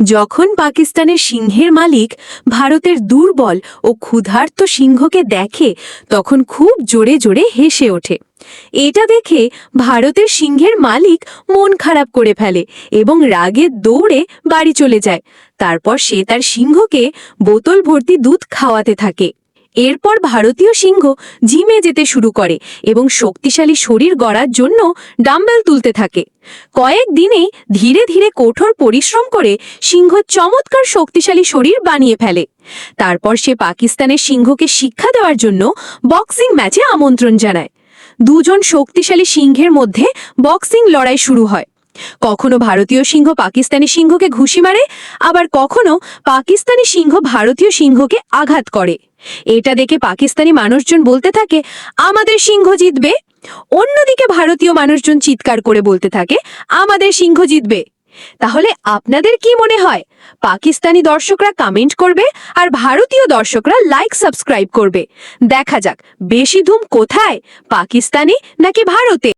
যখন পাকিস্তানের সিংহের মালিক ভারতের দুর্বল ও ক্ষুধার্ত সিংহকে দেখে তখন খুব জোরে জোরে হেসে ওঠে। এটা দেখে ভারতের সিংহের মালিক মন খারাপ করে ফেলে এবং রাগে দৌড়ে বাড়ি চলে যায়। তারপর সে তার সিংহকে বোতল ভর্তি দুধ খাওয়াতে থাকে। এরপর ভারতীয় সিংহ জিমে যেতে শুরু করে এবং শক্তিশালী শরীর গড়ার জন্য ডাম্বেল তুলতে থাকে। কয়েক দিনেই ধীরে ধীরে কঠোর পরিশ্রম করে সিংহ চমৎকার শক্তিশালী শরীর বানিয়ে ফেলে। তারপর সে পাকিস্তানের সিংহকে শিক্ষা দেওয়ার জন্য বক্সিং ম্যাচে আমন্ত্রণ জানায়। দুজন শক্তিশালী সিংহের মধ্যে বক্সিং লড়াই শুরু হয়। কখনো ভারতীয় সিংহ পাকিস্তানি সিংহকে ঘুষি মারে, আবার কখনো পাকিস্তানি সিংহ ভারতীয় সিংহকে আঘাত করে। এটা দেখে পাকিস্তানি মানুষজন বলতে থাকে, আমাদের সিংহ জিতবে। অন্যদিকে ভারতীয় মানুষজন চিৎকার করে বলতে থাকে, আমাদের সিংহ জিতবে। তাহলে আপনাদের কি মনে হয়? পাকিস্তানি দর্শকরা কমেন্ট করবে আর ভারতীয় দর্শকরা লাইক সাবস্ক্রাইব করবে। দেখা যাক বেশি ধুম কোথায়, পাকিস্তানি নাকি ভারতে।